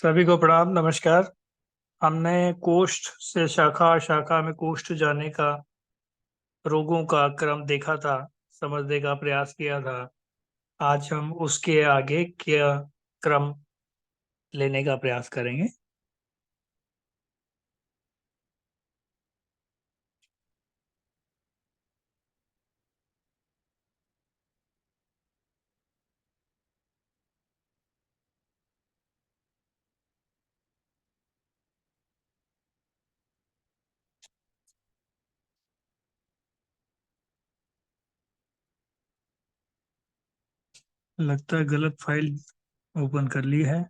सभी को प्रणाम नमस्कार। हमने कोष्ठ से शाखा, शाखा में कोष्ठ जाने का रोगों का क्रम देखा था, समझने का प्रयास किया था। आज हम उसके आगे क्या क्रम लेने का प्रयास करेंगे। लगता है गलत फाइल ओपन कर ली है।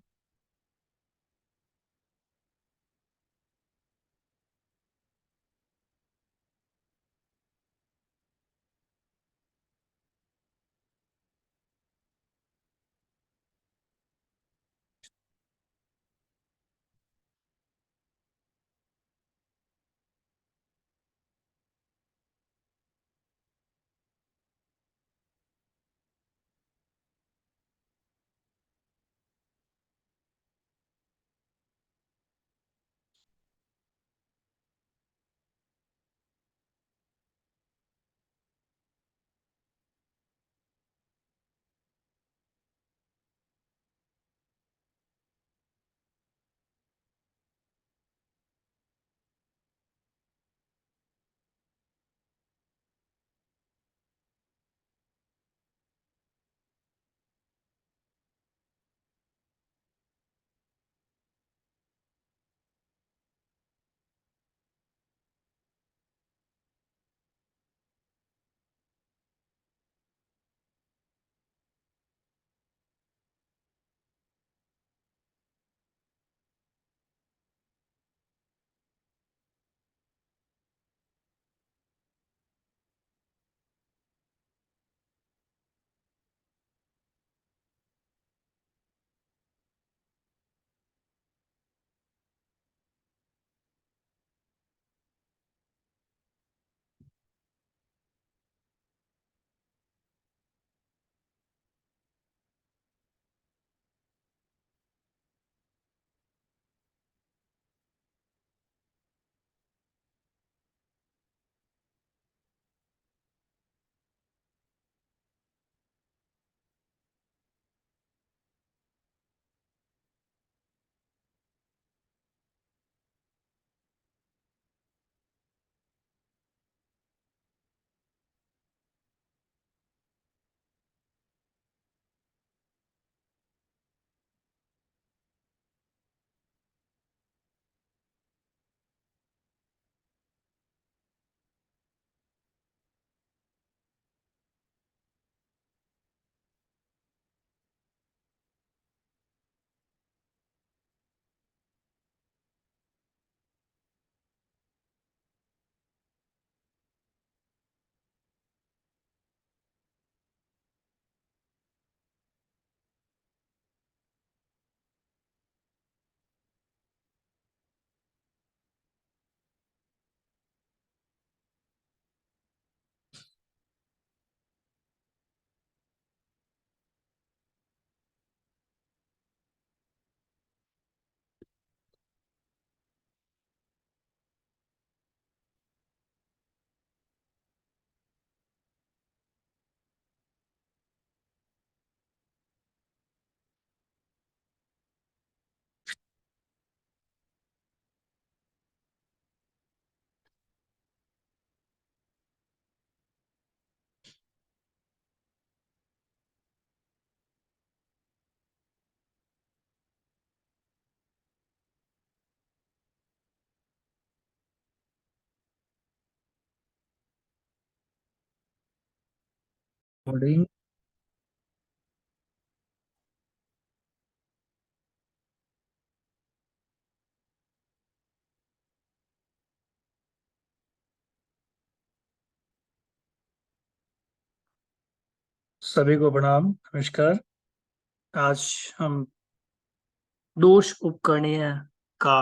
कोडिंग। सभी को प्रणाम नमस्कार। आज हम दोष उपकरणीय का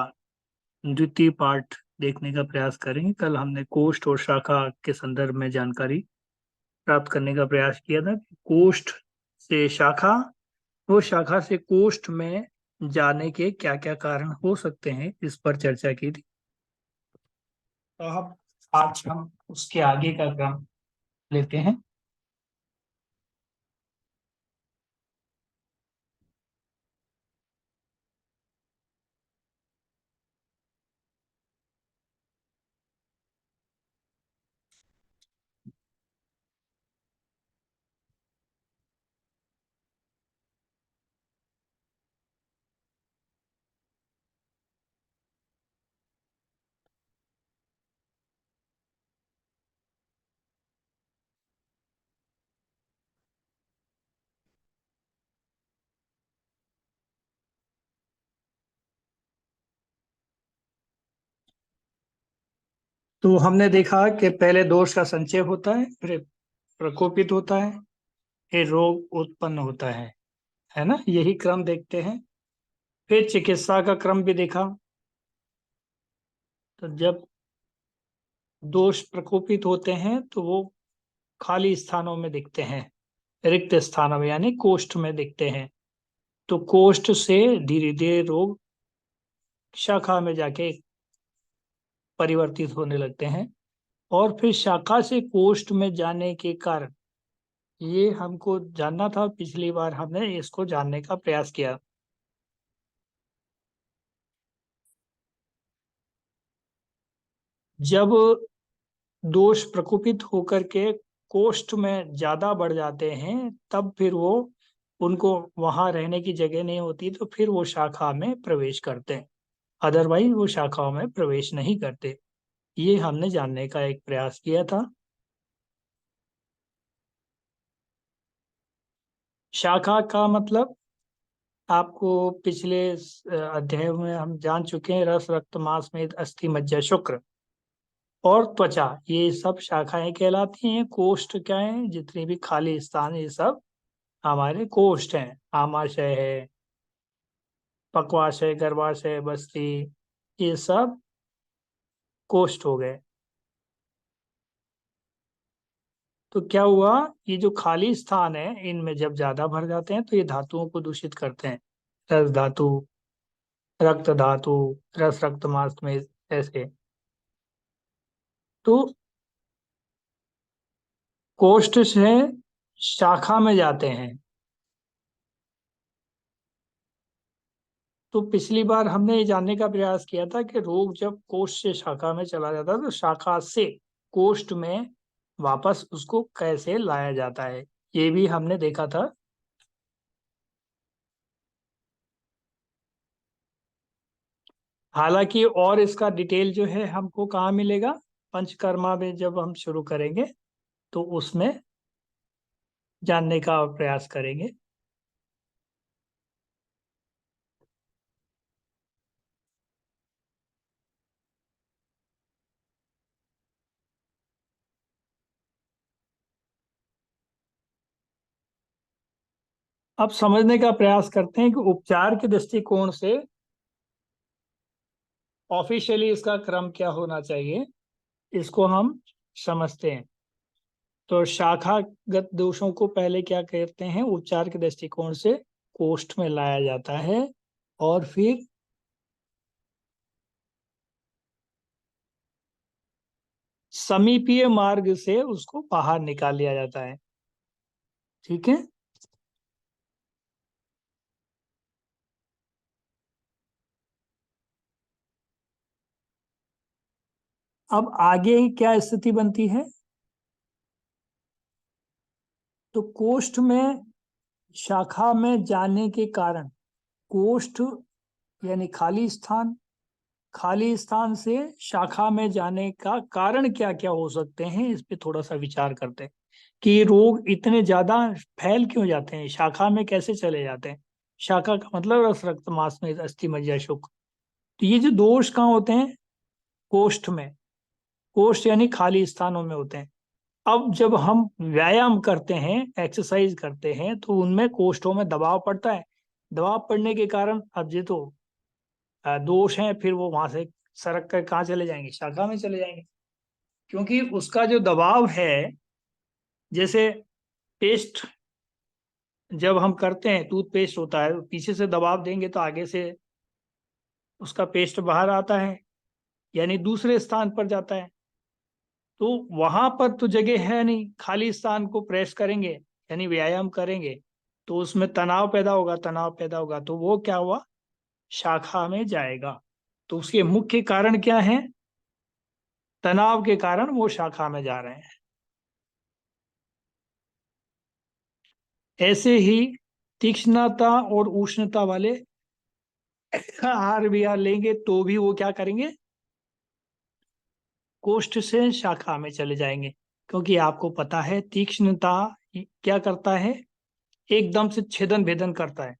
द्वितीय पाठ देखने का प्रयास करेंगे। कल हमने कोष्ठ और शाखा के संदर्भ में जानकारी प्राप्त करने का प्रयास किया था कि कोष्ठ से शाखा, वो शाखा से कोष्ठ में जाने के क्या क्या कारण हो सकते हैं, इस पर चर्चा की थी। तो अब आज हम उसके आगे का क्रम लेते हैं। तो हमने देखा कि पहले दोष का संचय होता है, फिर प्रकोपित होता है, फिर रोग उत्पन्न होता है ना, यही क्रम देखते हैं। फिर चिकित्सा का क्रम भी देखा। तो जब दोष प्रकोपित होते हैं तो वो खाली स्थानों में दिखते हैं, रिक्त स्थानों में यानी कोष्ठ में दिखते हैं। तो कोष्ठ से धीरे धीरे रोग शाखा में जाके परिवर्तित होने लगते हैं, और फिर शाखा से कोष्ठ में जाने के कारण, ये हमको जानना था, पिछली बार हमने इसको जानने का प्रयास किया। जब दोष प्रकोपित होकर के कोष्ठ में ज्यादा बढ़ जाते हैं, तब फिर वो, उनको वहां रहने की जगह नहीं होती, तो फिर वो शाखा में प्रवेश करते हैं। अदरवाइज वो शाखाओं में प्रवेश नहीं करते। ये हमने जानने का एक प्रयास किया था। शाखा का मतलब आपको पिछले अध्याय में हम जान चुके हैं। रस, रक्त, मांस, मेद, अस्थि, मज्जा, शुक्र और त्वचा, ये सब शाखाएं कहलाती हैं। कोष्ठ क्या है? जितने भी खाली स्थान, ये सब हमारे कोष्ठ हैं। आमाशय है, पक्वाशय, गर्भाशय, बस्ती, ये सब कोष्ठ हो गए। तो क्या हुआ, ये जो खाली स्थान है, इनमें जब ज्यादा भर जाते हैं तो ये धातुओं को दूषित करते हैं। रस धातु, रक्त धातु, रस, रक्त, मांस में ऐसे। तो कोष्ठ से शाखा में जाते हैं। तो पिछली बार हमने ये जानने का प्रयास किया था कि रोग जब कोष्ठ से शाखा में चला जाता है, तो शाखा से कोष्ठ में वापस उसको कैसे लाया जाता है, ये भी हमने देखा था। हालांकि और इसका डिटेल जो है हमको कहाँ मिलेगा, पंचकर्मा में जब हम शुरू करेंगे तो उसमें जानने का प्रयास करेंगे। अब समझने का प्रयास करते हैं कि उपचार के दृष्टिकोण से ऑफिशियली इसका क्रम क्या होना चाहिए, इसको हम समझते हैं। तो शाखागत दोषों को पहले क्या कहते हैं, उपचार के दृष्टिकोण से कोष्ठ में लाया जाता है, और फिर समीपीय मार्ग से उसको बाहर निकाल लिया जाता है। ठीक है। अब आगे क्या स्थिति बनती है, तो कोष्ठ में शाखा में जाने के कारण, कोष्ठ यानी खाली स्थान, खाली स्थान से शाखा में जाने का कारण क्या क्या हो सकते हैं, इस पे थोड़ा सा विचार करते हैं कि रोग इतने ज्यादा फैल क्यों जाते हैं, शाखा में कैसे चले जाते हैं। शाखा का मतलब रस, रक्त, मांस, में अस्थि, मज्जा, शुक्र। तो ये जो दोष कहाँ होते हैं, कोष्ठ में। कोष्ठ यानी खाली स्थानों में होते हैं। अब जब हम व्यायाम करते हैं, एक्सरसाइज करते हैं, तो उनमें कोष्ठों में दबाव पड़ता है। दबाव पड़ने के कारण अब ये तो दोष हैं, फिर वो वहां से सरक कर कहाँ चले जाएंगे, शाखा में चले जाएंगे। क्योंकि उसका जो दबाव है, जैसे पेस्ट जब हम करते हैं, टूथपेस्ट होता है, पीछे से दबाव देंगे तो आगे से उसका पेस्ट बाहर आता है, यानी दूसरे स्थान पर जाता है। तो वहां पर तो जगह है नहीं, खाली स्थान को प्रेस करेंगे यानी व्यायाम करेंगे, तो उसमें तनाव पैदा होगा, तनाव पैदा होगा तो वो क्या हुआ, शाखा में जाएगा। तो उसके मुख्य कारण क्या है, तनाव के कारण वो शाखा में जा रहे हैं। ऐसे ही तीक्ष्णता और उष्णता वाले आहार विहार लेंगे तो भी वो क्या करेंगे, कोष्ठ से शाखा में चले जाएंगे। क्योंकि आपको पता है तीक्ष्णता क्या करता है, एकदम से छेदन भेदन करता है,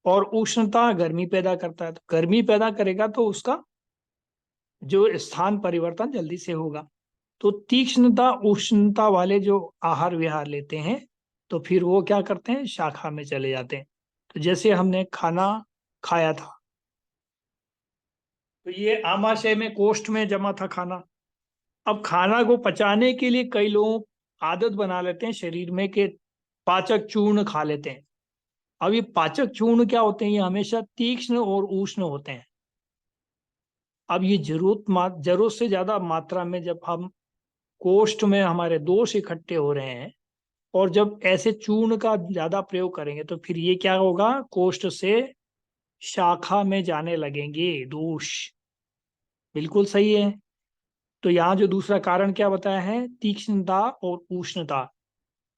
और उष्णता गर्मी पैदा करता है। तो गर्मी पैदा करेगा तो उसका जो स्थान परिवर्तन जल्दी से होगा। तो तीक्ष्णता उष्णता वाले जो आहार विहार लेते हैं तो फिर वो क्या करते हैं, शाखा में चले जाते हैं। तो जैसे हमने खाना खाया था, तो ये आमाशय में कोष्ठ में जमा था खाना। अब खाना को पचाने के लिए कई लोग आदत बना लेते हैं शरीर में कि पाचक चूर्ण खा लेते हैं। अब ये पाचक चूर्ण क्या होते हैं, ये हमेशा तीक्ष्ण और उष्ण होते हैं। अब ये जरूरत से ज्यादा मात्रा में जब हम कोष्ठ में हमारे दोष इकट्ठे हो रहे हैं, और जब ऐसे चूर्ण का ज्यादा प्रयोग करेंगे तो फिर ये क्या होगा, कोष्ठ से शाखा में जाने लगेंगे दोष। बिल्कुल सही है। तो यहाँ जो दूसरा कारण क्या बताया है, तीक्ष्णता और उष्णता।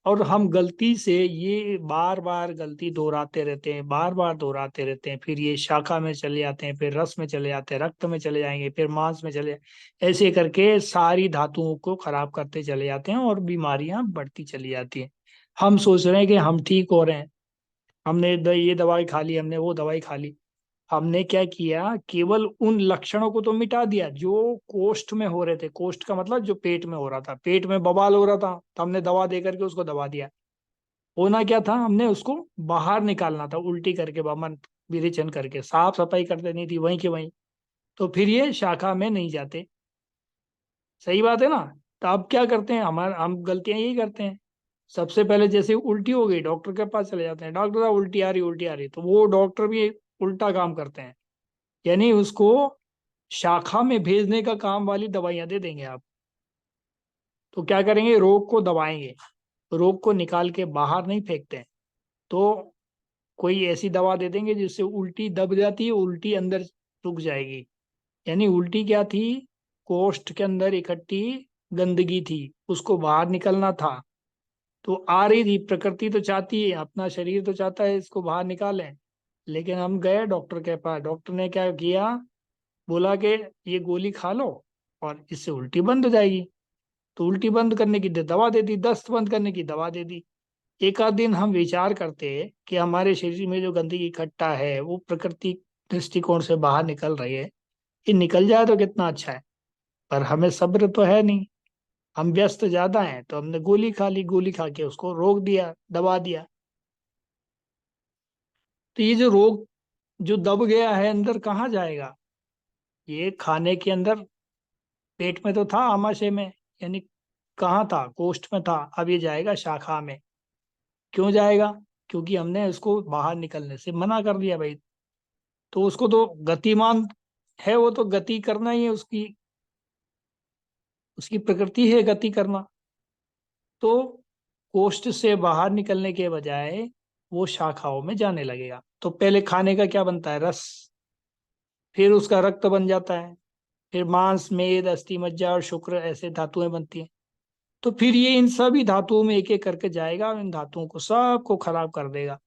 और हम गलती से ये बार बार गलती दोहराते रहते हैं, बार बार दोहराते रहते हैं, फिर ये शाखा में चले जाते हैं, फिर रस में चले जाते हैं, रक्त में चले जाएंगे, फिर मांस में चले, ऐसे करके सारी धातुओं को खराब करते चले जाते हैं और बीमारियां बढ़ती चली जाती हैं। हम सोच रहे हैं कि हम ठीक हो रहे हैं, हमने ये दवाई खा ली, हमने वो दवाई खा ली। हमने क्या किया, केवल उन लक्षणों को तो मिटा दिया जो कोष्ठ में हो रहे थे। कोष्ठ का मतलब जो पेट में हो रहा था, पेट में बवाल हो रहा था तो हमने दवा दे करके उसको दबा दिया। होना क्या था, हमने उसको बाहर निकालना था, उल्टी करके, बमन विरेचन करके, साफ सफाई कर देनी थी वहीं के वहीं। तो फिर ये शाखा में नहीं जाते। सही बात है ना। तो अब क्या करते हैं, हम गलतियां यही करते हैं। सबसे पहले जैसे उल्टी हो गई, डॉक्टर के पास चले जाते हैं, डॉक्टर साहब उल्टी आ रही, उल्टी आ रही, तो वो डॉक्टर भी उल्टा काम करते हैं, यानी उसको शाखा में भेजने का काम वाली दवाइयां दे देंगे आप। तो क्या करेंगे, रोग को दबाएंगे, रोग को निकाल के बाहर नहीं फेंकते हैं। तो कोई ऐसी दवा दे देंगे जिससे उल्टी दब जाती है, उल्टी अंदर रुक जाएगी। यानी उल्टी क्या थी, कोष्ठ के अंदर इकट्ठी गंदगी थी, उसको बाहर निकलना था। तो आ रही थी, प्रकृति तो चाहती है, अपना शरीर तो चाहता है इसको बाहर निकालें। लेकिन हम गए डॉक्टर के पास, डॉक्टर ने क्या किया, बोला कि ये गोली खा लो और इससे उल्टी बंद हो जाएगी। तो उल्टी बंद करने की दवा दे दी, दस्त बंद करने की दवा दे दी। एक आध दिन हम विचार करते कि हमारे शरीर में जो गंदगी इकट्ठा है वो प्रकृति दृष्टिकोण से बाहर निकल रही है, ये निकल जाए तो कितना अच्छा है। पर हमें सब्र तो है नहीं, हम व्यस्त ज्यादा हैं, तो हमने गोली खा ली, गोली खा के उसको रोक दिया, दबा दिया। तो ये जो रोग जो दब गया है अंदर, कहाँ जाएगा, ये खाने के अंदर, पेट में तो था, आमाशय में, यानी कहाँ था, कोष्ठ में था। अब ये जाएगा शाखा में। क्यों जाएगा, क्योंकि हमने उसको बाहर निकलने से मना कर दिया भाई। तो उसको तो गतिमान है, वो तो गति करना ही है, उसकी उसकी प्रकृति है गति करना। तो कोष्ठ से बाहर निकलने के बजाय वो शाखाओं में जाने लगेगा। तो पहले खाने का क्या बनता है, रस, फिर उसका रक्त बन जाता है, फिर मांस, मेद, अस्थि, मज्जा और शुक्र, ऐसे धातुएं बनती हैं। तो फिर ये इन सभी धातुओं में एक एक करके जाएगा और इन धातुओं को सबको खराब कर देगा,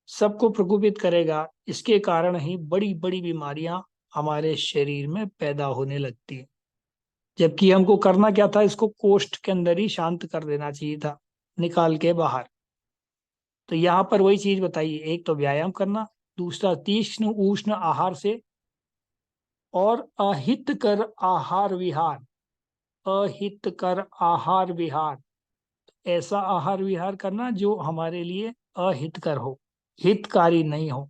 सबको प्रकोपित करेगा। इसके कारण ही बड़ी बड़ी बीमारियां हमारे शरीर में पैदा होने लगती है। जबकि हमको करना क्या था, इसको कोष्ठ के अंदर ही शांत कर देना चाहिए था, निकाल के बाहर। तो यहाँ पर वही चीज बताइए, एक तो व्यायाम करना, दूसरा तीक्ष्ण उष्ण आहार से, और अहितकर आहार विहार। अहितकर आहार विहार, ऐसा आहार विहार करना जो हमारे लिए अहितकर हो, हितकारी नहीं हो।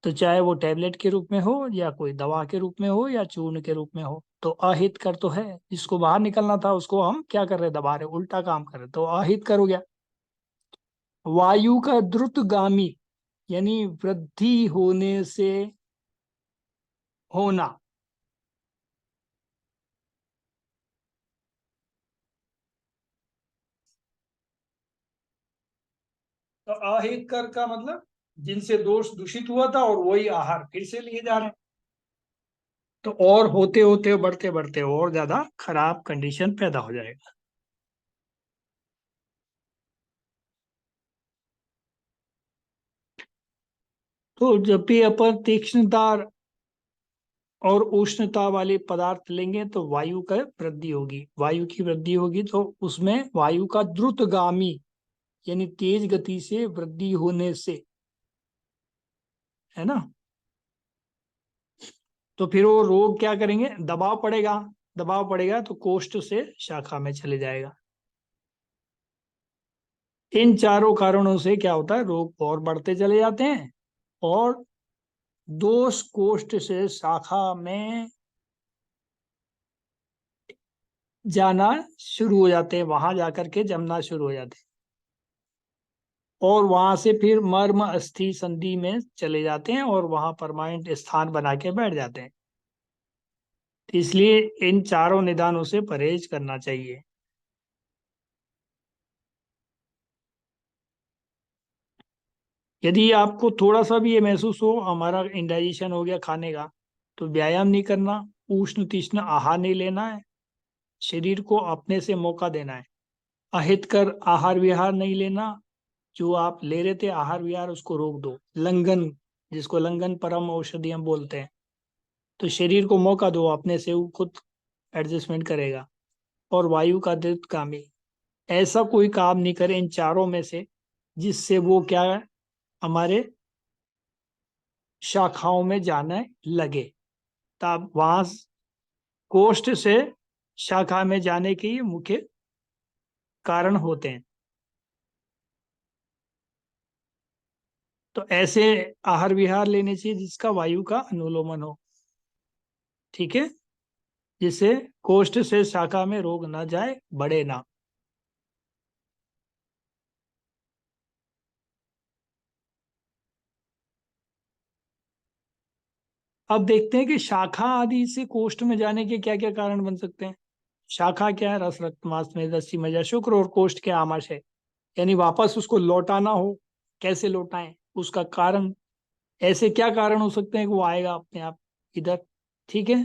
तो चाहे वो टैबलेट के रूप में हो, या कोई दवा के रूप में हो, या चूर्ण के रूप में हो, तो अहितकर तो है। जिसको बाहर निकलना था उसको हम क्या कर रहे, दबा रहे, उल्टा काम कर रहे, तो अहितकर हो गया। वायु का द्रुतगामी यानी वृद्धि होने से होना। तो अहित कर का मतलब जिनसे दोष दूषित हुआ था और वही आहार फिर से लिए जा रहे हैं। तो और होते होते बढ़ते बढ़ते और ज्यादा खराब कंडीशन पैदा हो जाएगा। तो जब भी अपन तीक्ष्णता और उष्णता वाले पदार्थ लेंगे तो वायु का वृद्धि होगी, वायु की वृद्धि होगी तो उसमें वायु का द्रुतगामी यानी तेज गति से वृद्धि होने से, है ना। तो फिर वो रोग क्या करेंगे, दबाव पड़ेगा, दबाव पड़ेगा तो कोष्ठ से शाखा में चले जाएगा। इन चारों कारणों से क्या होता है, रोग और बढ़ते चले जाते हैं और दोष कोष्ठ से शाखा में जाना शुरू हो जाते हैं, वहां जाकर के जमना शुरू हो जाते हैं और वहां से फिर मर्म अस्थि संधि में चले जाते हैं और वहां परमानेंट स्थान बना के बैठ जाते हैं। तो इसलिए इन चारों निदानों से परहेज करना चाहिए। यदि आपको थोड़ा सा भी ये महसूस हो हमारा इंडाइजेशन हो गया खाने का, तो व्यायाम नहीं करना, उष्ण तीक्ष्ण आहार नहीं लेना है, शरीर को अपने से मौका देना है। अहितकर आहार विहार नहीं लेना, जो आप ले रहे थे आहार विहार उसको रोक दो, लंघन जिसको लंघन परम औषधि हम बोलते हैं। तो शरीर को मौका दो, अपने से वो खुद एडजस्टमेंट करेगा। और वायु का द्रुतगामी, ऐसा कोई काम नहीं करे इन चारों में से जिससे वो क्या है, हमारे शाखाओं में जाने लगे। तब वहां कोष्ठ से शाखा में जाने के ये मुख्य कारण होते हैं। तो ऐसे आहार विहार लेने चाहिए जिसका वायु का अनुलोमन हो, ठीक है, जिससे कोष्ठ से शाखा में रोग ना जाए, बढ़े ना। अब देखते हैं कि शाखा आदि से कोष्ठ में जाने के क्या क्या कारण बन सकते हैं। शाखा क्या है, रस रक्त मांस में दस्ती मज्जा शुक्र, और कोष्ठ क्या, आमाशय, यानी वापस उसको लौटाना हो, कैसे लौटाएं, उसका कारण, ऐसे क्या कारण हो सकते हैं कि वो आएगा अपने आप इधर, ठीक है।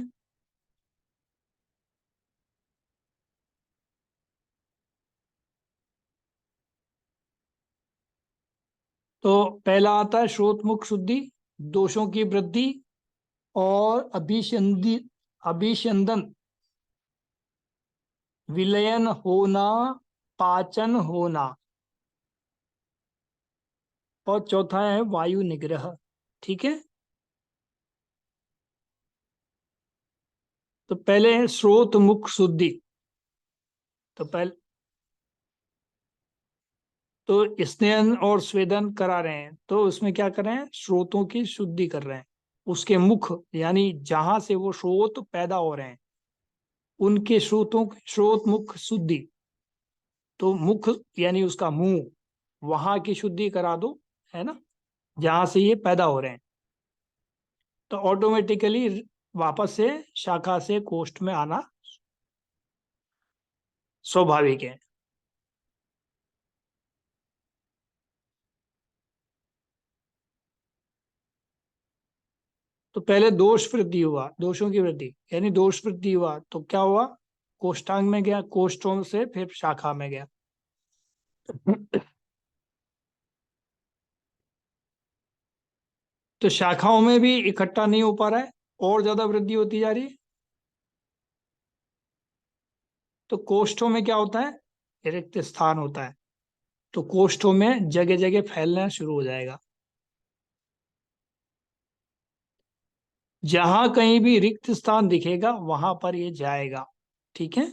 तो पहला आता है श्रोत मुख शुद्धि, दोषों की वृद्धि और अभिसंदन, विलयन होना, पाचन होना, और चौथा है वायु निग्रह, ठीक है। तो पहले है स्रोत मुख शुद्धि। तो पहले तो स्नेहन और स्वेदन करा रहे हैं, तो उसमें क्या कर रहे हैं, स्रोतों की शुद्धि कर रहे हैं। उसके मुख यानी जहां से वो स्रोत पैदा हो रहे हैं, उनके स्रोत मुख शुद्धि। तो मुख यानी उसका मुंह, वहां की शुद्धि करा दो, है ना, जहां से ये पैदा हो रहे हैं। तो ऑटोमेटिकली वापस से शाखा से कोष्ठ में आना स्वाभाविक है। तो पहले दोष वृद्धि हुआ, दोषों की वृद्धि यानी दोष वृद्धि हुआ तो क्या हुआ, कोष्ठांग में गया, कोष्ठों से फिर शाखा में गया। तो शाखाओं में भी इकट्ठा नहीं हो पा रहा है, और ज्यादा वृद्धि होती जा रही है। तो कोष्ठों में क्या होता है, रिक्त स्थान होता है, तो कोष्ठों में जगह जगह फैलना शुरू हो जाएगा। जहां कहीं भी रिक्त स्थान दिखेगा वहां पर ये जाएगा, ठीक है।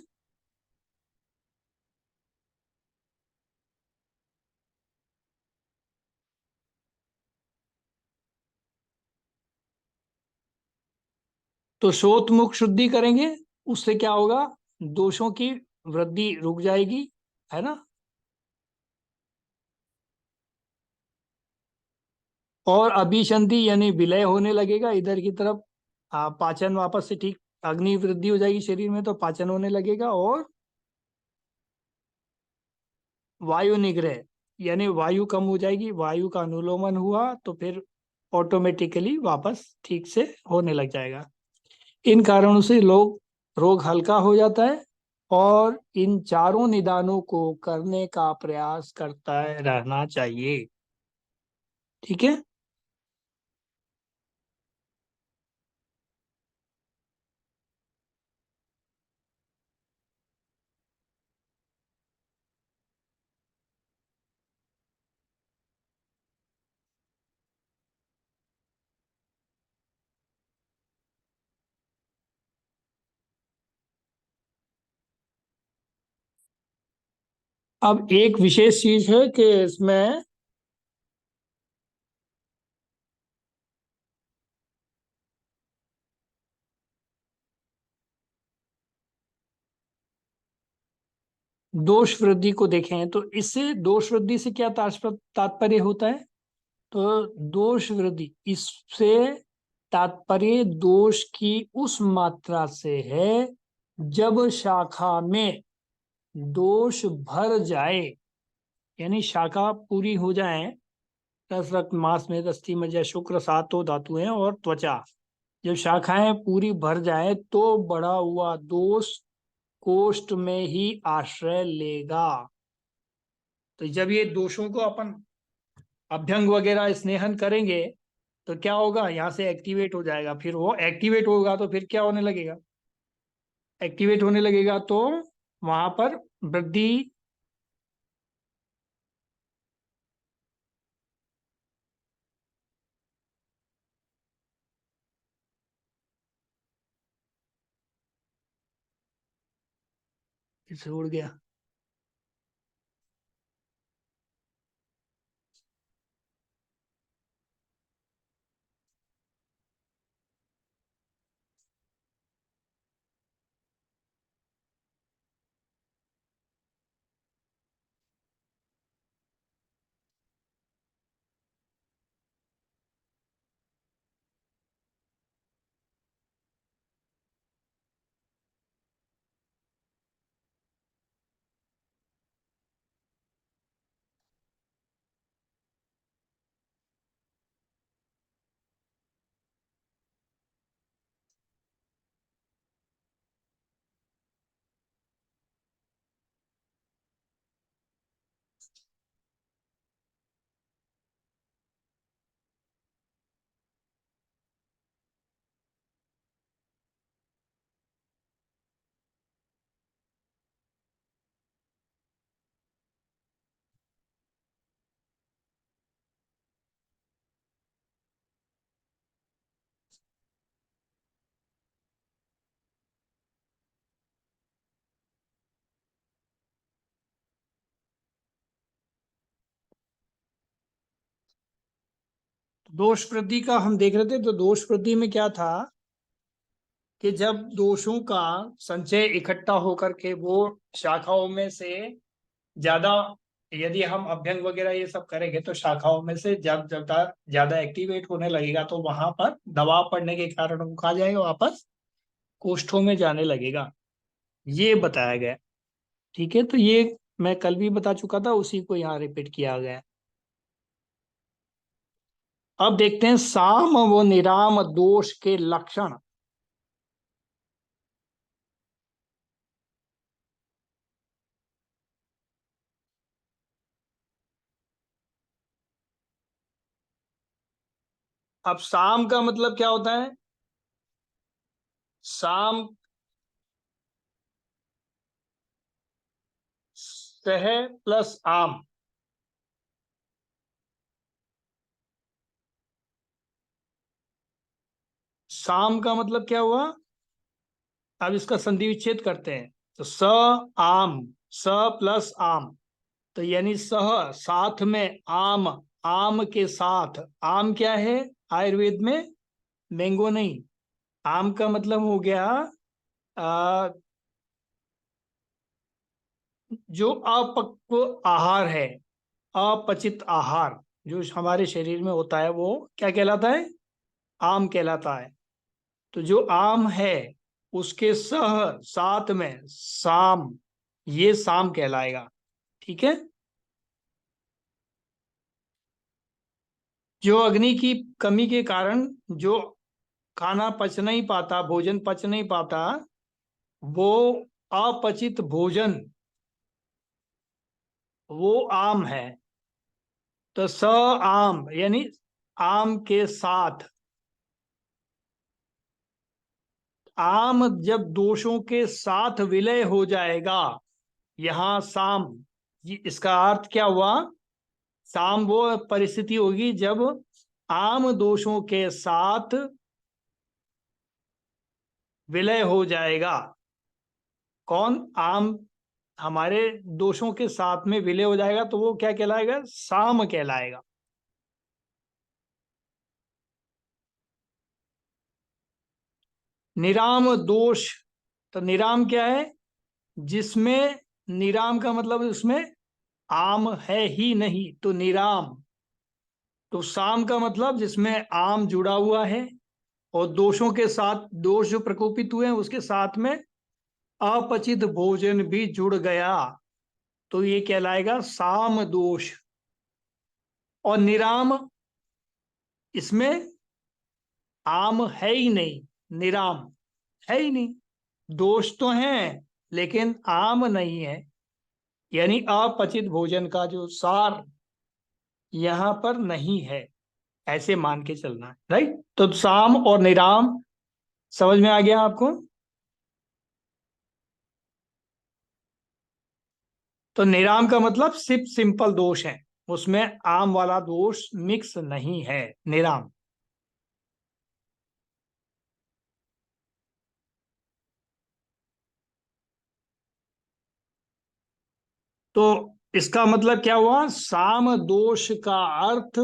तो शोथ मुख शुद्धि करेंगे, उससे क्या होगा, दोषों की वृद्धि रुक जाएगी, है ना। और अभिसंधि यानी विलय होने लगेगा इधर की तरफ। पाचन वापस से ठीक, अग्नि वृद्धि हो जाएगी शरीर में तो पाचन होने लगेगा। और वायु निग्रह यानी वायु कम हो जाएगी, वायु का अनुलोमन हुआ तो फिर ऑटोमेटिकली वापस ठीक से होने लग जाएगा। इन कारणों से रोग हल्का हो जाता है। और इन चारों निदानों को करने का प्रयास करता रहना चाहिए। ठीक है। अब एक विशेष चीज है कि इसमें दोष वृद्धि को देखें तो इससे दोष वृद्धि से क्या तात्पर्य होता है। तो दोष वृद्धि इससे तात्पर्य दोष की उस मात्रा से है जब शाखा में दोष भर जाए, यानी शाखा पूरी हो जाए। रस रक्त मांस में अस्थि मज्जा शुक्र सातों धातु हैं और त्वचा, जब शाखाएं पूरी भर जाए तो बड़ा हुआ दोष कोष्ठ में ही आश्रय लेगा। तो जब ये दोषों को अपन अभ्यंग वगैरह स्नेहन करेंगे तो क्या होगा, यहाँ से एक्टिवेट हो जाएगा। फिर वो एक्टिवेट होगा तो फिर क्या होने लगेगा, एक्टिवेट होने लगेगा तो वहां पर वृद्धि। फिर से उड़ गया। दोष वृद्धि का हम देख रहे थे, तो दोष वृद्धि में क्या था कि जब दोषों का संचय इकट्ठा होकर के वो शाखाओं में से ज्यादा, यदि हम अभ्यंग वगैरह ये सब करेंगे तो शाखाओं में से जब जब ज्यादा एक्टिवेट होने लगेगा तो वहां पर दबाव पड़ने के कारण वो कहा जाएगा वापस कोष्ठों में जाने लगेगा। ये बताया गया। ठीक है, तो ये मैं कल भी बता चुका था, उसी को यहाँ रिपीट किया गया। अब देखते हैं साम व निराम दोष के लक्षण। अब साम का मतलब क्या होता है। साम सह प्लस आम। साम का मतलब क्या हुआ। अब इसका संधि विच्छेद करते हैं तो स आम, स प्लस आम, तो यानी सह साथ में आम, आम के साथ। आम क्या है आयुर्वेद में, मैंगो नहीं। आम का मतलब हो गया आ, जो अपक्व आहार है, अपचित आहार, जो हमारे शरीर में होता है वो क्या कहलाता है? आम कहलाता है। तो जो आम है उसके साथ में साम, ये साम कहलाएगा। ठीक है। जो अग्नि की कमी के कारण जो खाना पच नहीं पाता, भोजन पच नहीं पाता, वो अपचित भोजन, वो आम है। तो स आम यानी आम के साथ, आम जब दोषों के साथ विलय हो जाएगा, यहां साम, इसका अर्थ क्या हुआ? साम वो परिस्थिति होगी जब आम दोषों के साथ विलय हो जाएगा। कौन? आम हमारे दोषों के साथ में विलय हो जाएगा तो वो क्या कहलाएगा? साम कहलाएगा। निराम दोष, तो निराम क्या है? जिसमें, निराम का मतलब उसमें आम है ही नहीं, तो निराम। तो साम का मतलब जिसमें आम जुड़ा हुआ है और दोषों के साथ, दोष जो प्रकोपित हुए हैं उसके साथ में अपचित भोजन भी जुड़ गया, तो ये कहलाएगा साम दोष। और निराम, इसमें आम है ही नहीं, निराम है ही नहीं। दोष तो हैं लेकिन आम नहीं है, यानी अपचित भोजन का जो सार यहां पर नहीं है, ऐसे मान के चलना है। राइट। तो साम और निराम समझ में आ गया आपको? तो निराम का मतलब सिर्फ सिंपल दोष है, उसमें आम वाला दोष मिक्स नहीं है, निराम। तो इसका मतलब क्या हुआ? साम दोष का अर्थ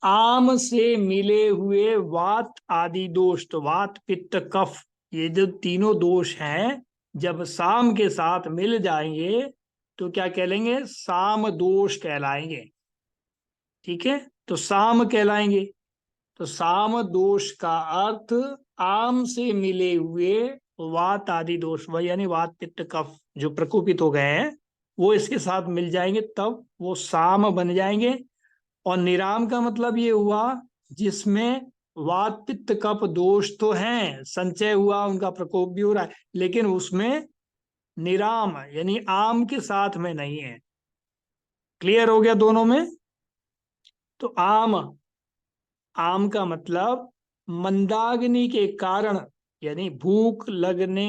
आम से मिले हुए वात आदि दोष। तो वात पित्त कफ, ये जो तीनों दोष हैं, जब साम के साथ मिल जाएंगे तो क्या कहलेंगे? साम दोष कहलाएंगे। ठीक है। तो साम कहलाएंगे। तो साम दोष का अर्थ आम से मिले हुए वात आदि दोष, वह यानी वात पित्त कफ जो प्रकोपित हो गए हैं, वो इसके साथ मिल जाएंगे तब वो साम बन जाएंगे। और निराम का मतलब ये हुआ जिसमें वात पित्त कफ दोष तो हैं, संचय हुआ, उनका प्रकोप भी हो रहा है, लेकिन उसमें निराम यानी आम के साथ में नहीं है। क्लियर हो गया दोनों में? तो आम, आम का मतलब मंदाग्नि के कारण, यानी भूख लगने,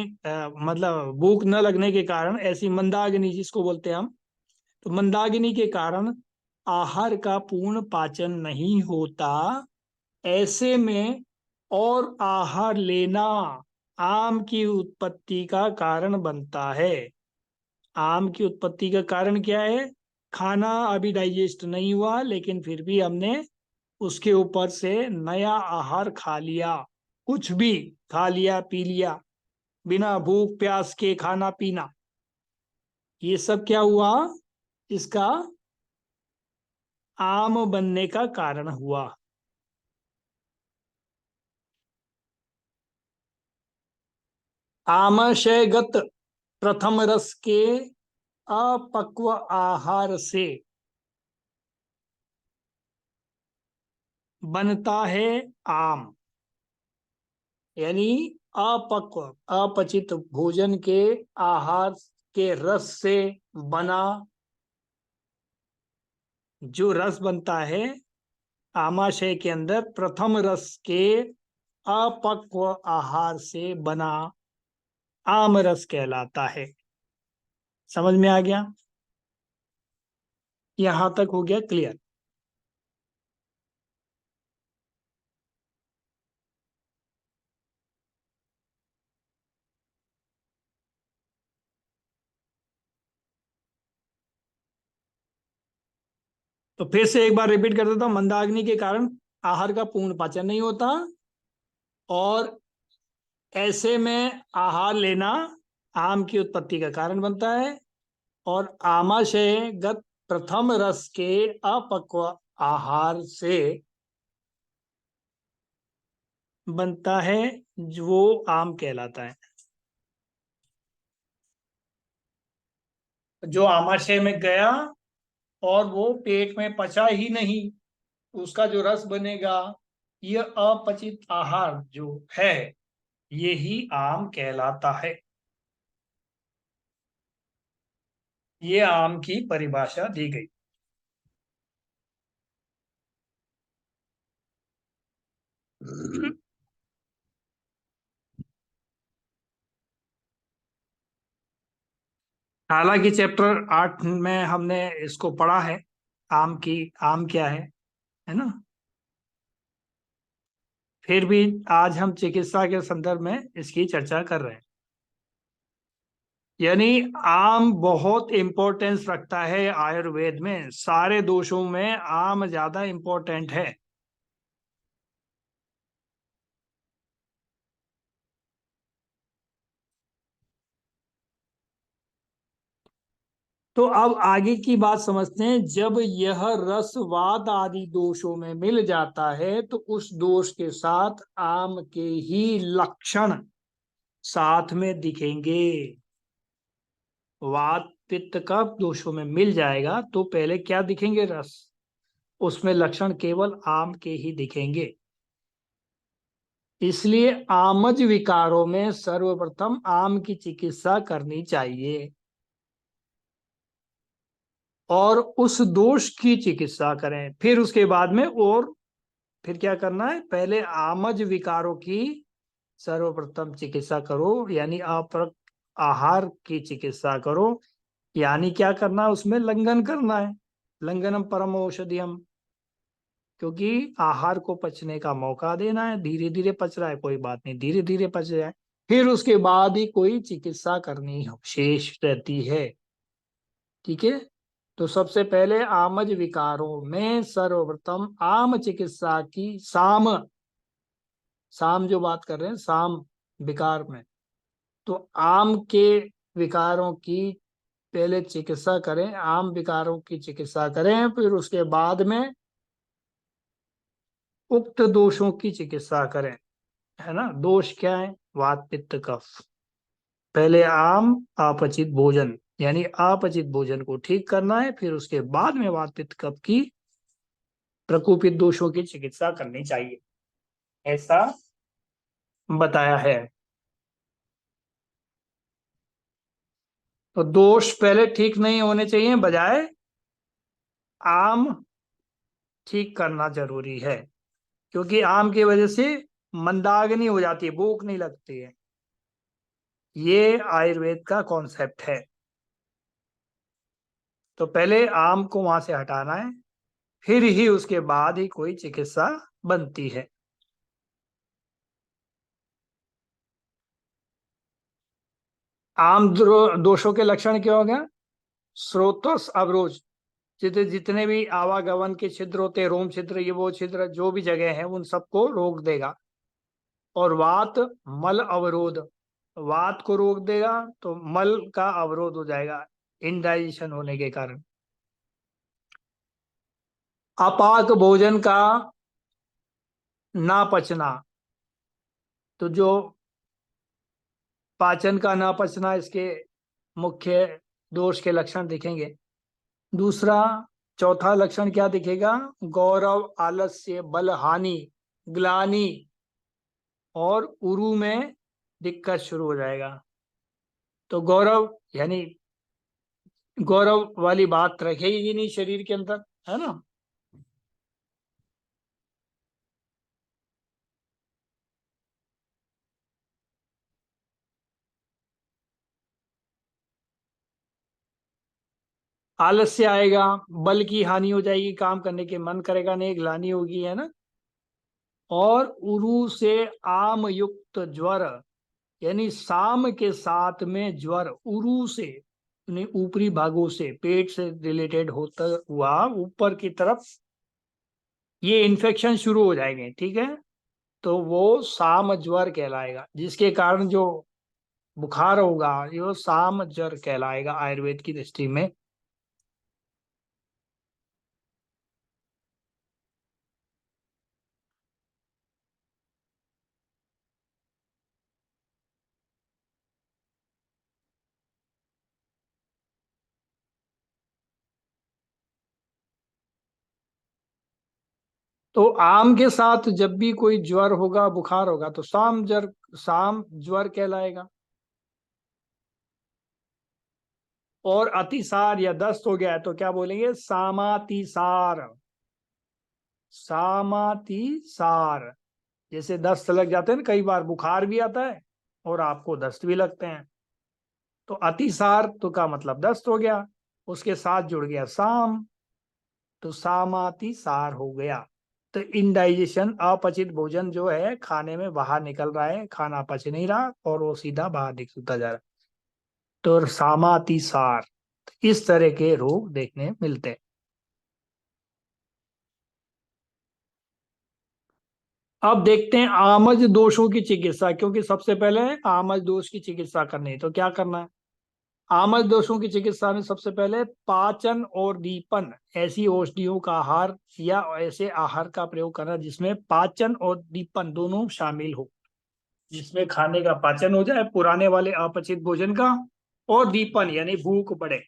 मतलब भूख न लगने के कारण, ऐसी मंदाग्नि जिसको बोलते हैं हम, तो मंदाग्नि के कारण आहार का पूर्ण पाचन नहीं होता, ऐसे में और आहार लेना आम की उत्पत्ति का कारण बनता है। आम की उत्पत्ति का कारण क्या है? खाना अभी डाइजेस्ट नहीं हुआ लेकिन फिर भी हमने उसके ऊपर से नया आहार खा लिया, कुछ भी खा लिया पी लिया, बिना भूख प्यास के खाना पीना, ये सब क्या हुआ? इसका आम बनने का कारण हुआ। आमाशयगत प्रथम रस के अपक्व आहार से बनता है आम, यानी अपक्व, अपचित भोजन के आहार के रस से बना जो रस बनता है आमाशय के अंदर, प्रथम रस के अपक्व आहार से बना आम रस कहलाता है। समझ में आ गया? यहां तक हो गया क्लियर? तो फिर से एक बार रिपीट कर देता हूं। मंदाग्नि के कारण आहार का पूर्ण पाचन नहीं होता, और ऐसे में आहार लेना आम की उत्पत्ति का कारण बनता है, और आमाशयगत प्रथम रस के अपक्व आहार से बनता है, जो वो आम कहलाता है। जो आमाशय में गया और वो पेट में पचा ही नहीं, उसका जो रस बनेगा, ये अपचित आहार जो है, ये ही आम कहलाता है। ये आम की परिभाषा दी गई। हालांकि चैप्टर 8 में हमने इसको पढ़ा है, आम क्या है ना। फिर भी आज हम चिकित्सा के संदर्भ में इसकी चर्चा कर रहे हैं। यानी आम बहुत इंपॉर्टेंस रखता है आयुर्वेद में, सारे दोषों में आम ज्यादा इंपॉर्टेंट है। तो अब आगे की बात समझते हैं। जब यह रस वात आदि दोषों में मिल जाता है तो उस दोष के साथ आम के ही लक्षण साथ में दिखेंगे। वात पित्त कफ दोषों में मिल जाएगा तो पहले क्या दिखेंगे? रस। उसमें लक्षण केवल आम के ही दिखेंगे। इसलिए आमज विकारों में सर्वप्रथम आम की चिकित्सा करनी चाहिए और उस दोष की चिकित्सा करें। फिर उसके बाद में, और फिर क्या करना है? पहले आमज विकारों की सर्वप्रथम चिकित्सा करो, यानी अपरक आहार की चिकित्सा करो। यानी क्या करना है? उसमें लंघन करना है। लंघनम परम औषधियम। क्योंकि आहार को पचने का मौका देना है। धीरे धीरे पच रहा है, कोई बात नहीं, धीरे धीरे पच जाए। फिर उसके बाद ही कोई चिकित्सा करनी शेष रहती है। ठीक है। तो सबसे पहले आमज विकारों में सर्वप्रथम आम चिकित्सा की साम, साम जो बात कर रहे हैं, साम विकार में, तो आम के विकारों की पहले चिकित्सा करें, आम विकारों की चिकित्सा करें। फिर उसके बाद में उक्त दोषों की चिकित्सा करें। है ना? दोष क्या है? वात पित्त कफ। पहले आम अपचित भोजन, यानी अपचित भोजन को ठीक करना है, फिर उसके बाद में वात पित्त कफ की प्रकोपित दोषों की चिकित्सा करनी चाहिए, ऐसा बताया है। तो दोष पहले ठीक नहीं होने चाहिए, बजाय आम ठीक करना जरूरी है। क्योंकि आम की वजह से मंदाग्नि हो जाती है, भूख नहीं लगती है। ये आयुर्वेद का कॉन्सेप्ट है। तो पहले आम को वहां से हटाना है, फिर ही उसके बाद ही कोई चिकित्सा बनती है। आम दोषों के लक्षण क्या हो गया? स्रोतस अवरोध। जितने भी आवागमन के छिद्र होते हैं, रोम छिद्र, ये वो छिद्र, जो भी जगह है उन सबको रोक देगा। और वात मल अवरोध, वात को रोक देगा तो मल का अवरोध हो जाएगा इनडाइजेशन होने के कारण। अपाक भोजन का ना पचना, तो जो पाचन का ना पचना, इसके मुख्य दोष के लक्षण दिखेंगे। दूसरा, चौथा लक्षण क्या दिखेगा? गौरव, आलस्य, बल हानि, ग्लानि और उरु में दिक्कत शुरू हो जाएगा। तो गौरव यानी गौरव वाली बात रखेगी नहीं शरीर के अंदर, है ना। आलस्य आएगा, बल की हानि हो जाएगी, काम करने के मन करेगा नहीं, ग्लानि होगी, है ना। और उरु से आम युक्त ज्वर, यानी शाम के साथ में ज्वर उरु से, यानी ऊपरी भागों से, पेट से रिलेटेड होता हुआ ऊपर की तरफ ये इन्फेक्शन शुरू हो जाएंगे। ठीक है। तो वो साम ज्वर कहलाएगा, जिसके कारण जो बुखार होगा ये साम ज्वर कहलाएगा आयुर्वेद की दृष्टि में। तो आम के साथ जब भी कोई ज्वर होगा, बुखार होगा, तो साम ज्वर कहलाएगा। और अतिसार या दस्त हो गया है तो क्या बोलेंगे? सामातिसार। सामातिसार। जैसे दस्त लग जाते हैं ना, कई बार बुखार भी आता है और आपको दस्त भी लगते हैं। तो अतिसार तो का मतलब दस्त हो गया, उसके साथ जुड़ गया साम, तो सामातिसार हो गया। तो इनडाइजेशन, अपचित भोजन जो है खाने में बाहर निकल रहा है, खाना पच नहीं रहा और वो सीधा बाहर निकलता जा रहा है, तो सामातिसार। इस तरह के रोग देखने मिलते हैं। अब देखते हैं आमज दोषों की चिकित्सा, क्योंकि सबसे पहले आमज दोष की चिकित्सा करनी है, तो क्या करना है? आमज दोषों की चिकित्सा में सबसे पहले पाचन और दीपन ऐसी औषधियों का आहार या ऐसे आहार का प्रयोग करना जिसमें पाचन और दीपन दोनों शामिल हो, जिसमें खाने का पाचन हो जाए पुराने वाले अपचित भोजन का, और दीपन यानी भूख बढ़े।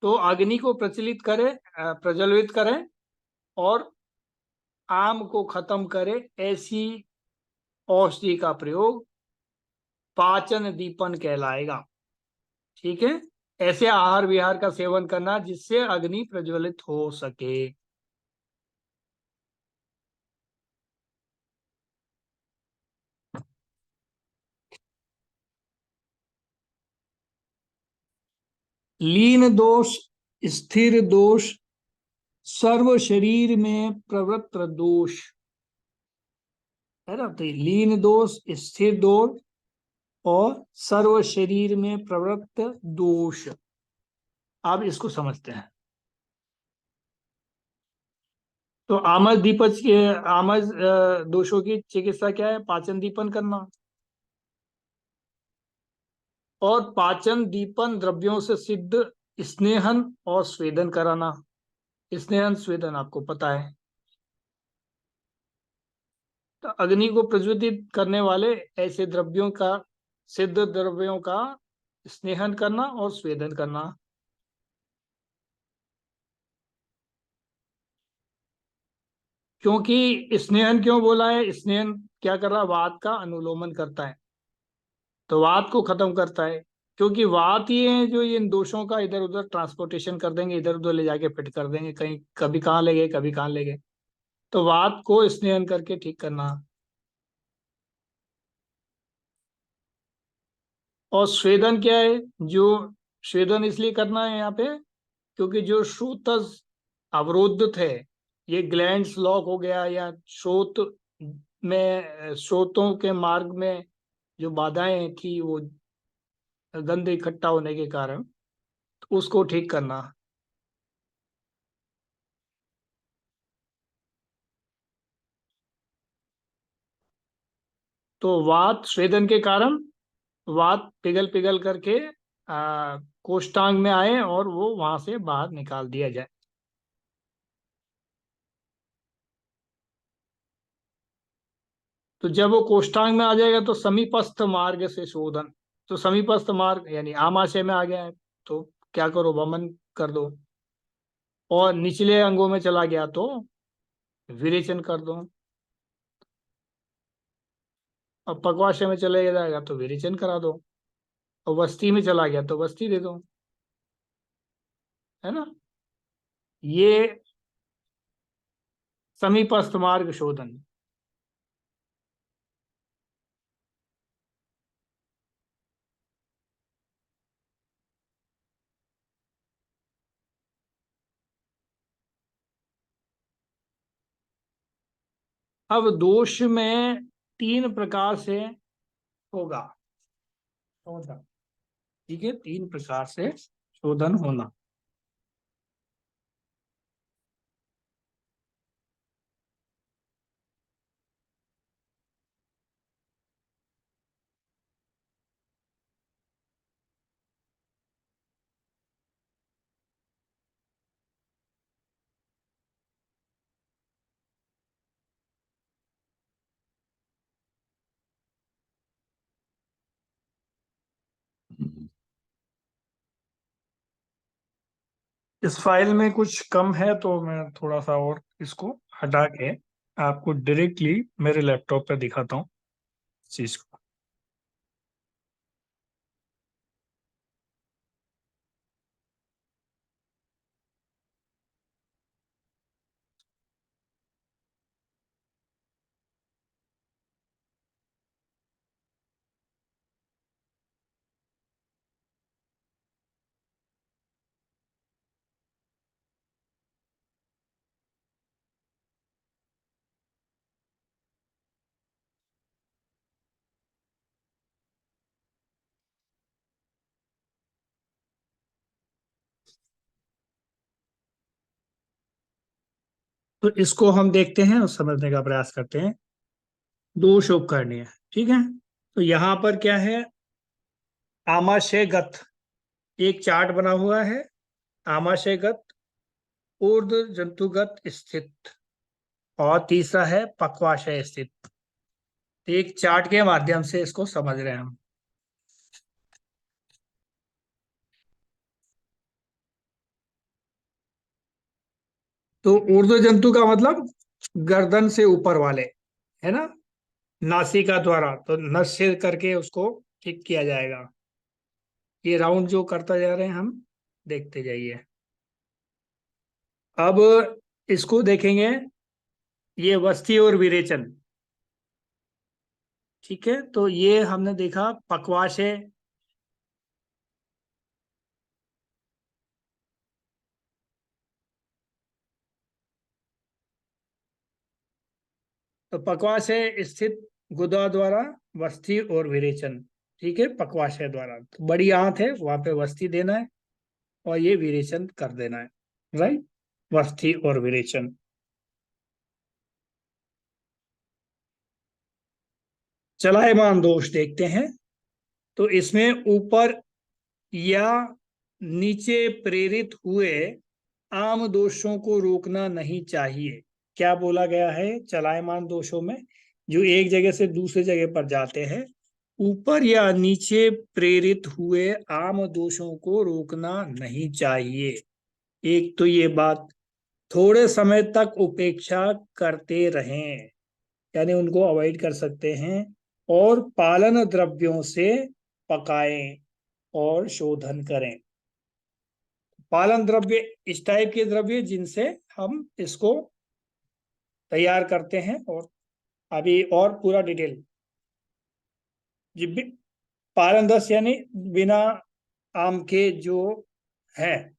तो अग्नि को प्रज्वलित करें और आम को खत्म करे, ऐसी औषधि का प्रयोग पाचन दीपन कहलाएगा। ठीक है। ऐसे आहार विहार का सेवन करना जिससे अग्नि प्रज्वलित हो सके। लीन दोष, स्थिर दोष, सर्व शरीर में प्रवृत्त दोष, है ना? तो लीन दोष, स्थिर दोष और सर्व शरीर में प्रवृत्त दोष। अब इसको समझते हैं। तो आमज दीपज के आमज दोषों की चिकित्सा क्या है? पाचन दीपन करना और पाचन दीपन द्रव्यों से सिद्ध स्नेहन और स्वेदन कराना। स्नेहन स्वेदन आपको पता है। तो अग्नि को प्रज्वलित करने वाले ऐसे द्रव्यों का, सिद्ध द्रव्यों का स्नेहन करना और स्वेदन करना। क्योंकि स्नेहन क्यों बोला है? स्नेहन क्या कर रहा है? वात का अनुलोमन करता है, तो वात को खत्म करता है। क्योंकि वात ही है जो इन दोषों का इधर उधर ट्रांसपोर्टेशन कर देंगे, इधर उधर ले जाके फिट कर देंगे, कहीं कभी कहाँ ले गए कभी कहाँ ले गए। तो वात को स्नेहन करके ठीक करना। और स्वेदन क्या है? जो स्वेदन इसलिए करना है यहाँ पे क्योंकि जो श्रोतस अवरुद्ध थे, ये ग्लैंड्स लॉक हो गया या स्रोत में, स्रोतों के मार्ग में जो बाधाएं थी वो गंद इकट्ठा होने के कारण, तो उसको ठीक करना। तो वात स्वेदन के कारण वात पिघल पिघल करके कोष्ठांग में आए और वो वहां से बाहर निकाल दिया जाए। तो जब वो कोष्ठांग में आ जाएगा तो समीपस्थ मार्ग से शोधन। तो समीपस्थ मार्ग यानी आमाशय में आ गया है, तो क्या करो? वमन कर दो। और निचले अंगों में चला गया तो विरेचन कर दो। और पक्वाशय में चले जाएगा तो विरेचन करा दो। और वस्ती में चला गया तो वस्ती दे दो। है ना? ये समीपस्थ मार्ग शोधन। अब दोष में तीन प्रकार से होगा शोधन। ठीक है, तीन प्रकार से शोधन होना। इस फाइल में कुछ कम है तो मैं थोड़ा सा और इसको हटा के आपको डायरेक्टली मेरे लैपटॉप पे दिखाता हूँ इस चीज को। तो इसको हम देखते हैं और समझने का प्रयास करते हैं। दोष उपकरणी है, ठीक है। तो यहाँ पर क्या है, आमाशयगत एक चार्ट बना हुआ है। आमाशयगत, ऊर्ध्व जंतुगत स्थित, और तीसरा है पक्वाशय स्थित। एक चार्ट के माध्यम से इसको समझ रहे हैं हम। तो ऊर्ध्व जंतु का मतलब गर्दन से ऊपर वाले, है ना, नासिका द्वारा, तो नस से करके उसको ठीक किया जाएगा। ये राउंड जो करता जा रहे हैं हम, देखते जाइए। अब इसको देखेंगे, ये वस्ती और विरेचन, ठीक है। तो ये हमने देखा पक्वाशय, तो पक्वाशय स्थित गुदा द्वारा वस्ती और विरेचन, ठीक है, पक्वाशय द्वारा। तो बड़ी आंत है, वहां पे वस्ती देना है और ये विरेचन कर देना है, राइट। वस्ती और विरेचन। चलायमान दोष देखते हैं। तो इसमें ऊपर या नीचे प्रेरित हुए आम दोषों को रोकना नहीं चाहिए। क्या बोला गया है चलायमान दोषों में, जो एक जगह से दूसरे जगह पर जाते हैं, ऊपर या नीचे प्रेरित हुए आम दोषों को रोकना नहीं चाहिए। एक तो ये बात, थोड़े समय तक उपेक्षा करते रहें, यानी उनको अवॉइड कर सकते हैं, और पालन द्रव्यों से पकाएं और शोधन करें। पालन द्रव्य इस टाइप के द्रव्य जिनसे हम इसको तैयार करते हैं। और अभी और पूरा डिटेल, पालन दस यानी बिना आम के जो है।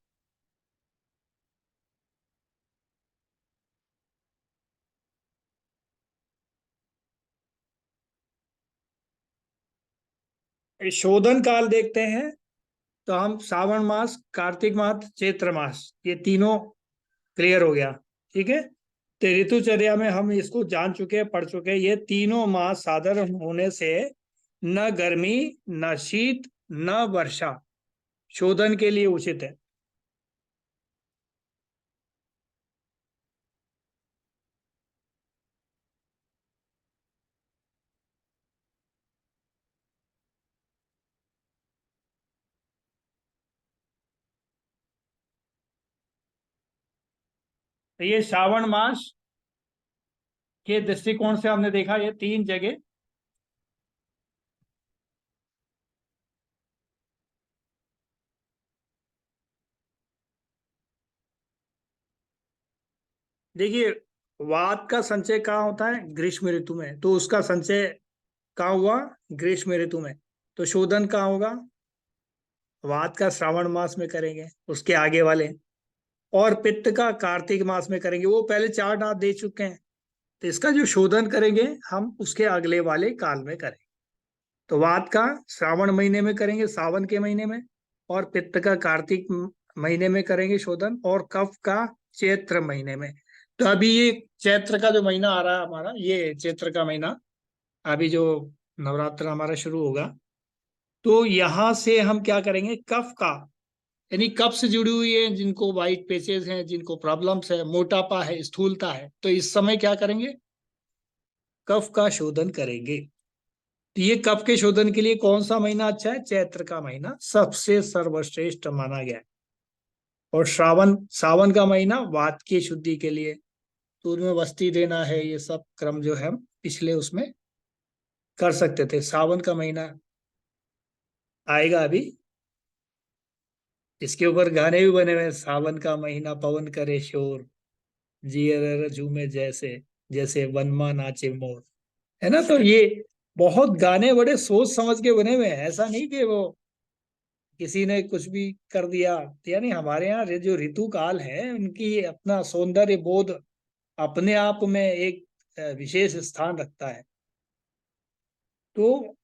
शोधन काल देखते हैं, तो हम श्रावण मास, कार्तिक मास, चैत्र मास, ये तीनों क्लियर हो गया, ठीक है। तो ऋतुचर्या में हम इसको जान चुके हैं, पढ़ चुके हैं। ये तीनों मास साधारण होने से न गर्मी, न शीत, न वर्षा शोधन के लिए उचित है। तो ये श्रावण मास के दृष्टिकोण से हमने देखा ये तीन जगह। देखिए, वात का संचय कहाँ होता है, ग्रीष्म ऋतु में, तो उसका संचय कहाँ हुआ, ग्रीष्म ऋतु में। तो शोधन कहाँ होगा, वात का श्रावण मास में करेंगे, उसके आगे वाले। और पित्त का कार्तिक मास में करेंगे, वो पहले चार नाथ दे चुके हैं। तो इसका जो शोधन करेंगे हम उसके अगले वाले काल में करेंगे। तो वात का श्रावण महीने में करेंगे, सावन के महीने में। और पित्त का कार्तिक महीने में करेंगे शोधन, और कफ का चैत्र महीने में। तो अभी ये चैत्र का जो महीना आ रहा है हमारा, ये चैत्र का महीना, अभी जो नवरात्र हमारा शुरू होगा, तो यहां से हम क्या करेंगे, कफ का, यानी कफ से जुड़ी हुई है, जिनको वाइट पेचेस हैं, जिनको प्रॉब्लम्स है, मोटापा है, स्थूलता है, तो इस समय क्या करेंगे, कफ का शोधन करेंगे। तो ये कफ के शोधन के लिए कौन सा महीना अच्छा है, चैत्र का महीना सबसे सर्वश्रेष्ठ माना गया है। और श्रावण, सावन का महीना वात की शुद्धि के लिए, तो उसमें वस्ती देना है, ये सब क्रम जो है हम पिछले उसमें कर सकते थे। सावन का महीना आएगा अभी, इसके ऊपर गाने भी बने हुए हैं। सावन का महीना पवन करे शोर, जियर झूमे जैसे, जैसे वनमा नाचे मोर, है ना। तो ये बहुत गाने बड़े सोच समझ के बने हुए हैं, ऐसा नहीं कि वो किसी ने कुछ भी कर दिया। यानी हमारे यहाँ जो ऋतु काल है उनकी अपना सौंदर्य बोध अपने आप में एक विशेष स्थान रखता है। तो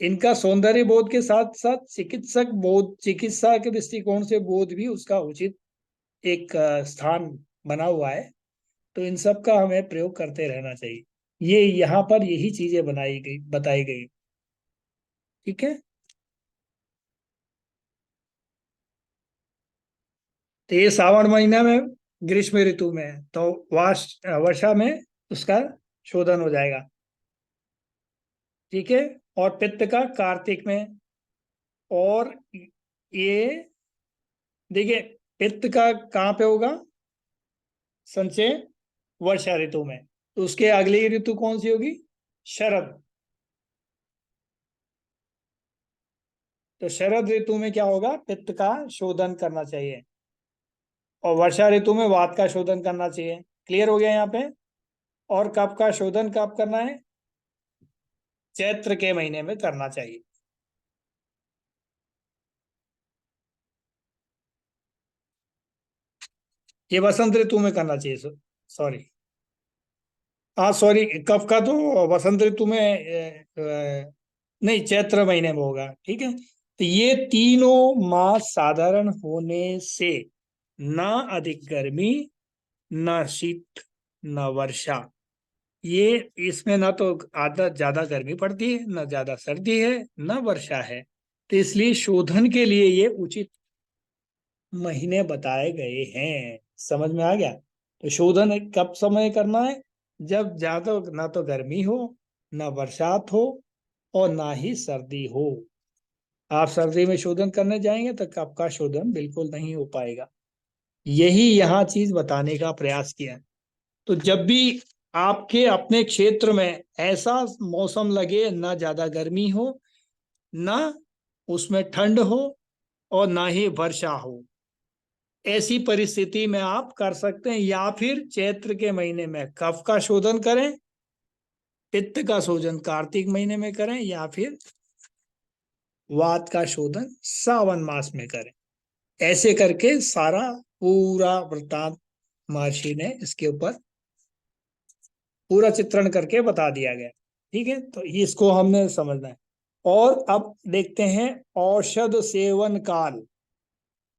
इनका सौंदर्य बोध के साथ साथ चिकित्सक बोध, चिकित्सा के दृष्टिकोण से बोध भी उसका उचित एक स्थान बना हुआ है। तो इन सब का हमें प्रयोग करते रहना चाहिए। ये यहाँ पर यही चीजें बनाई गई, बताई गई। ठीक है। तो ये सावन महीना में ग्रीष्म ऋतु में है, तो वर्षा में उसका शोधन हो जाएगा। ठीक है। और पित्त का कार्तिक में। और ये देखिए, पित्त का कहाँ पे होगा संचय, वर्षा ऋतु में। तो उसके अगली ऋतु कौन सी होगी, शरद। तो शरद ऋतु में क्या होगा, पित्त का शोधन करना चाहिए। और वर्षा ऋतु में वात का शोधन करना चाहिए। क्लियर हो गया यहाँ पे। और कब का शोधन कब करना है, चैत्र के महीने में करना चाहिए। ये वसंत ऋतु में करना चाहिए, सॉरी। हाँ सॉरी, कब का तो वसंत ऋतु में नहीं, चैत्र महीने में होगा। ठीक है। तो ये तीनों मास साधारण होने से ना अधिक गर्मी, ना शीत, ना वर्षा, ये इसमें ना तो आधा ज्यादा गर्मी पड़ती है, ना ज्यादा सर्दी है, ना वर्षा है। तो इसलिए शोधन के लिए ये उचित महीने बताए गए हैं। समझ में आ गया। तो शोधन कब समय करना है, जब ज्यादा ना तो गर्मी हो, ना बरसात हो, और ना ही सर्दी हो। आप सर्दी में शोधन करने जाएंगे तो कप का शोधन बिल्कुल नहीं हो पाएगा। यही यहाँ चीज बताने का प्रयास किया है। तो जब भी आपके अपने क्षेत्र में ऐसा मौसम लगे, ना ज्यादा गर्मी हो, ना उसमें ठंड हो, और ना ही वर्षा हो, ऐसी परिस्थिति में आप कर सकते हैं। या फिर चैत्र के महीने में कफ का शोधन करें, पित्त का शोधन कार्तिक महीने में करें, या फिर वात का शोधन सावन मास में करें। ऐसे करके सारा पूरा वृत्तांत महर्षि ने इसके ऊपर पूरा चित्रण करके बता दिया गया। ठीक है। तो इसको हमने समझना है। और अब देखते हैं औषध सेवन काल।